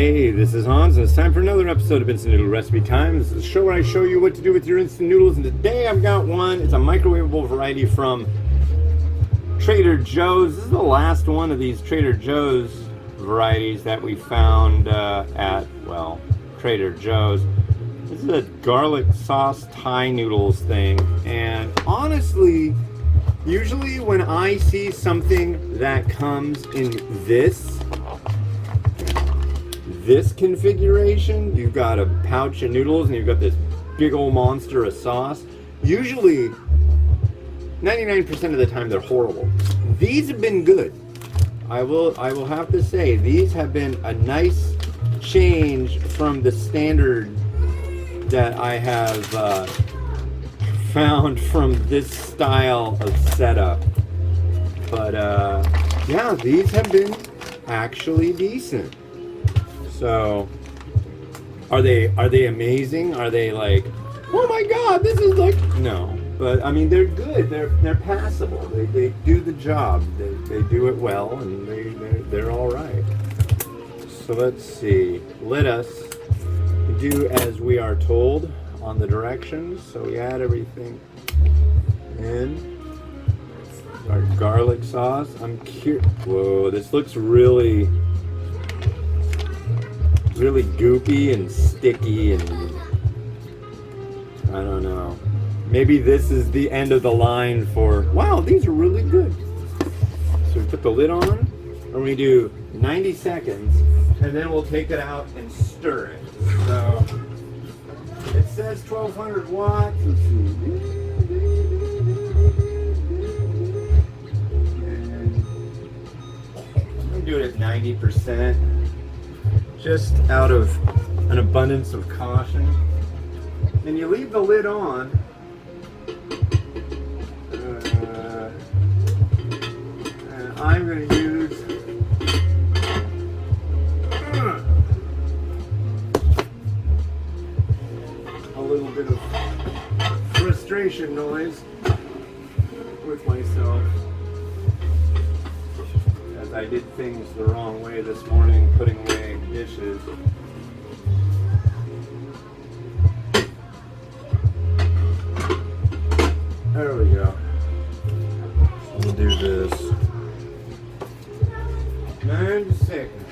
Hey, this is Hans, and it's time for another episode of Instant Noodle Recipe Time. This is the show where I show you what to do with your instant noodles, and today I've got one. It's a microwavable variety from Trader Joe's. This is the last one of these Trader Joe's varieties that we found at Trader Joe's. This is a garlic sauce Thai noodles thing, and honestly, usually when I see something that comes in this configuration, you've got a pouch of noodles and you've got this big old monster of sauce. Usually, 99% of the time they're horrible. These have been good. I will have to say, these have been a nice change from the standard that I have found from this style of setup. But yeah, these have been actually decent. So, are they amazing? Are they like, oh my god, this is like, no. But I mean, they're good. They're passable. They do the job. They do it well, and they're all right. So let's see. Let us do as we are told on the directions. So we add everything in. Our garlic sauce. I'm curious. Whoa, this looks really goopy and sticky, and I don't know. Maybe this is the end of the line for, wow, these are really good. So we put the lid on, and we do 90 seconds, and then we'll take it out and stir it. So it says 1200 watts. Let's see. And I'm gonna do it at 90%. Just out of an abundance of caution. And you leave the lid on. And I'm going to use a little bit of frustration noise with myself, as I did things the wrong way this morning, putting away dishes. There we go. We'll do this. 90 seconds.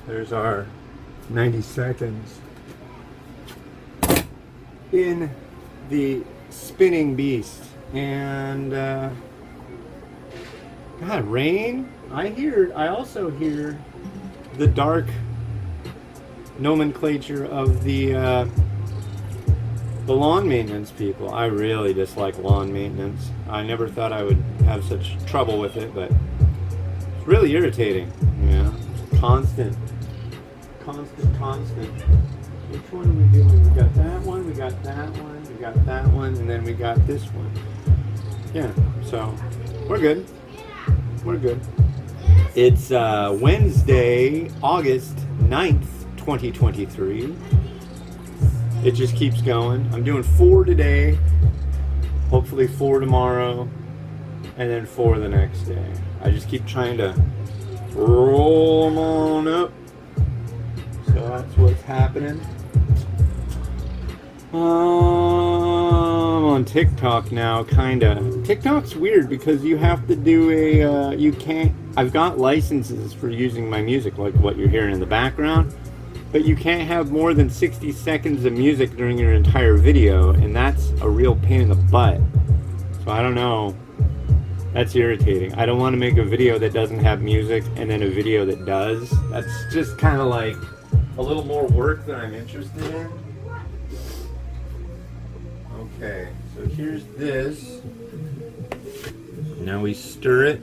There's our 90 seconds in the spinning beast. And God, rain. I also hear the dark nomenclature of the lawn maintenance people. I really dislike lawn maintenance. I never thought I would have such trouble with it, but it's really irritating. Yeah, constant. Which one are we doing? We got that one, we got that one, we got that one, and then we got this one. Yeah, so we're good. We're good. It's Wednesday, August 9th, 2023. It just keeps going. I'm doing 4 today, hopefully 4 tomorrow, and then 4 the next day. I just keep trying to roll them on up. So that's what's happening. I'm on TikTok now, kinda. TikTok's weird because you have to do I've got licenses for using my music, like what you're hearing in the background, but you can't have more than 60 seconds of music during your entire video, and that's a real pain in the butt. So I don't know. That's irritating. I don't want to make a video that doesn't have music and then a video that does. That's just kind of like a little more work than I'm interested in. Okay, so here's this. Now we stir it.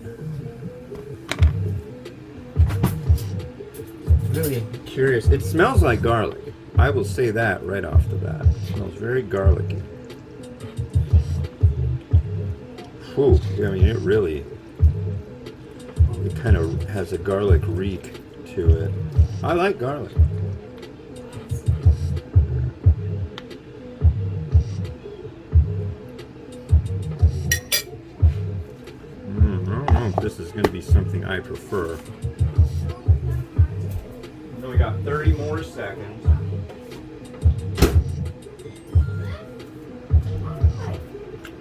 Really curious. It smells like garlic. I will say that right off the bat. It smells very garlicky. Whew, I mean, it kind of has a garlic reek to it. I like garlic. if this is going to be something I prefer. Then we got 30 more seconds.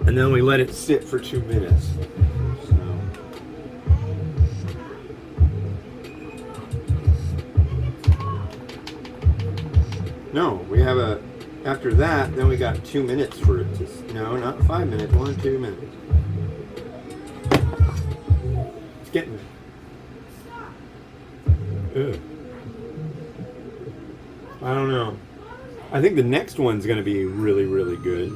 And then we let it sit for 2 minutes. No, we have a, after that, then we got 2 minutes for it to, no, not 5 minutes, 1 or 2 minutes. It's getting there. Ugh. I don't know. I think the next one's going to be really, really good.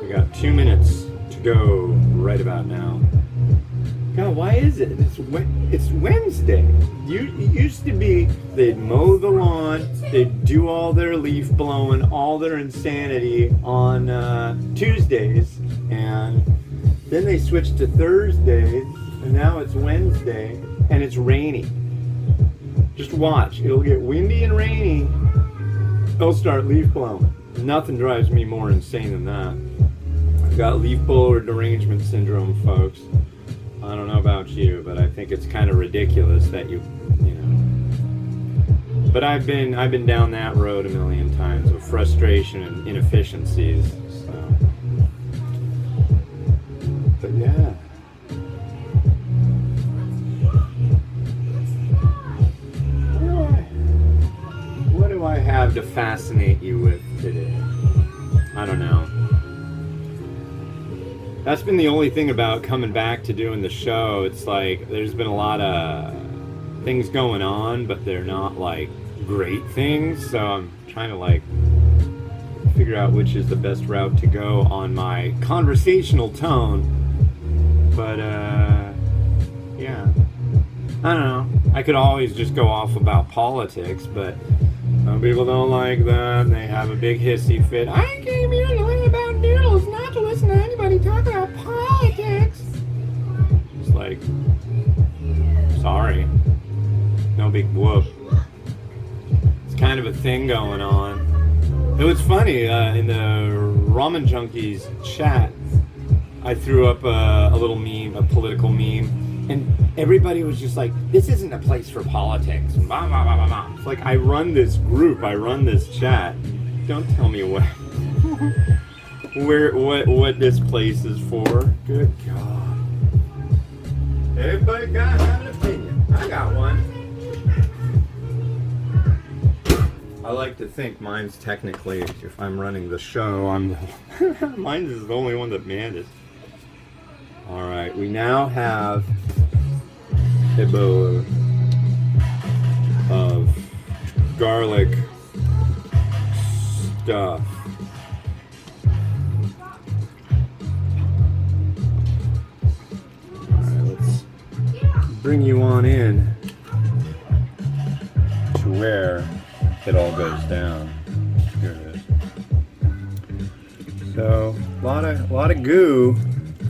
We got 2 minutes to go right about now. God, why is it? It's Wednesday. It used to be they'd mow the lawn, they'd do all their leaf blowing, all their insanity on Tuesdays, and then they switched to Thursdays, and now it's Wednesday, and it's rainy. Just watch. It'll get windy and rainy. They'll start leaf blowing. Nothing drives me more insane than that. I've got leaf blower derangement syndrome, folks. I don't know about you, but I think it's kind of ridiculous that you know. But I've been down that road a million times of frustration and inefficiencies. So. But yeah. What do I have to fascinate you with today? I don't know. That's been the only thing about coming back to doing the show. It's like there's been a lot of things going on, but they're not like great things. So I'm trying to like figure out which is the best route to go on my conversational tone. But yeah, I don't know. I could always just go off about politics, but some people don't like that. They have a big hissy fit. I came here to learn about noodles, not to listen to anybody talk about politics. It's like, sorry. No big whoop. It's kind of a thing going on. It was funny, in the Ramen Junkies chat, I threw up a little meme, a political meme, and everybody was just like, this isn't a place for politics. Blah, blah, blah, blah, blah. It's like, I run this group, I run this chat. Don't tell me what what this place is for. Good God. Everybody got an opinion. I got one. I like to think mine's technically, if I'm running the show, mine is the only one that manned it. Alright, we now have a bowl of garlic stuff. Alright, let's bring you on in to where it all goes down. Here it is. So, a lot of goo.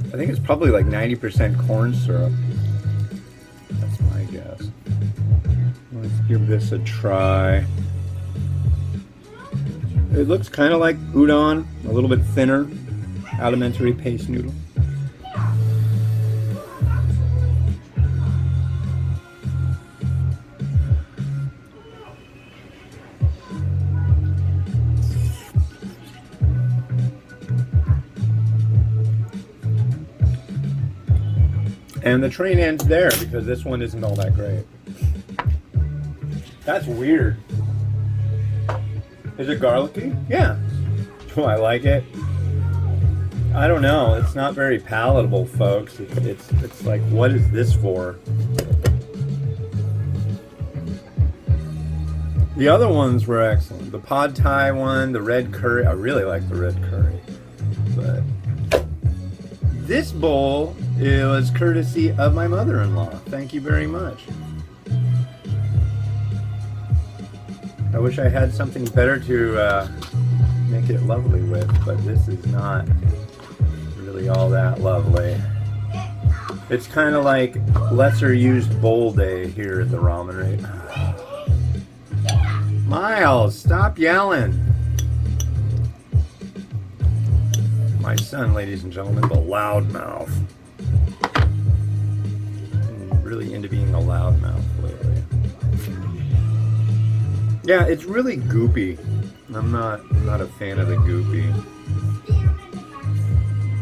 I think it's probably like 90% corn syrup. That's my guess. Let's give this a try. It looks kind of like udon, a little bit thinner, alimentary paste noodle. And the train ends there because this one isn't all that great. That's weird. Is it garlicky? Yeah. Do I like it? I don't know. It's not very palatable, folks. It's like, what is this for? The other ones were excellent. The pad thai one, the red curry. I really like the red curry. But this bowl, it was courtesy of my mother-in-law. Thank you very much. I wish I had something better to make it lovely with, but this is not really all that lovely. It's kind of like lesser used bowl day here at the ramen rate. Miles, stop yelling. My son, ladies and gentlemen, the loudmouth. really into being a loudmouth lately. Yeah, it's really goopy. I'm not a fan of the goopy.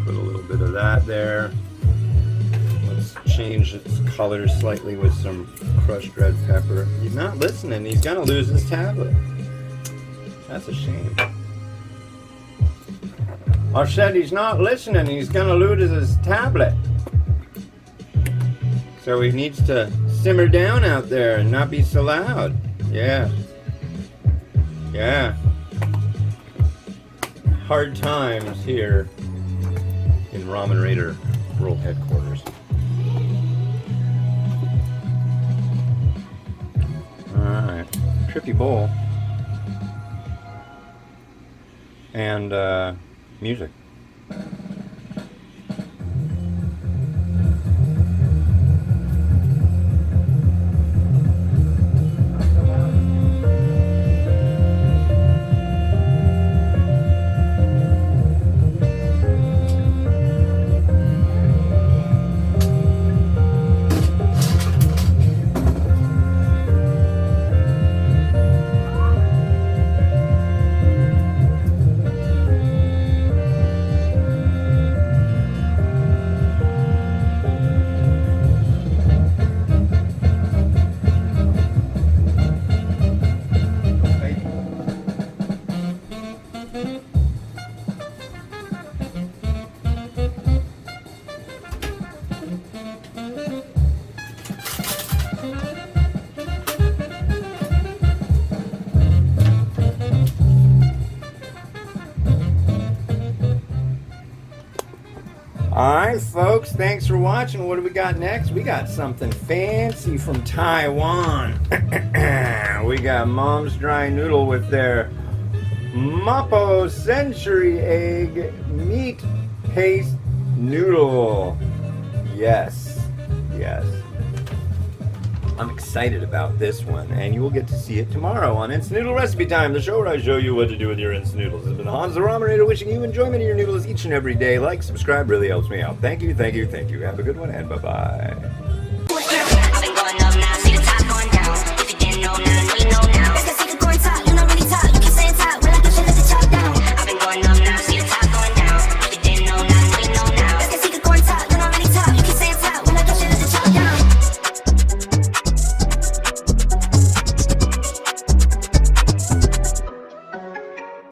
Put a little bit of that there. Let's change its color slightly with some crushed red pepper. He's not listening. He's gonna lose his tablet. That's a shame. I said he's not listening. He's gonna lose his tablet. So he needs to simmer down out there and not be so loud. Yeah. Yeah. Hard times here in Ramen Raider World Headquarters. Alright. Trippy bowl. And music. Alright folks, thanks for watching. What do we got next? We got something fancy from Taiwan. We got Mom's Dry Noodle with their Mapo Century Egg Meat Paste Noodle. Yes, yes. I'm excited about this one, and you will get to see it tomorrow on Instant Noodle Recipe Time, the show where I show you what to do with your instant noodles. This has been Hans the Ramen Raider wishing you enjoyment of your noodles each and every day. Like, subscribe really helps me out. Thank you, thank you, thank you. Have a good one, and bye-bye.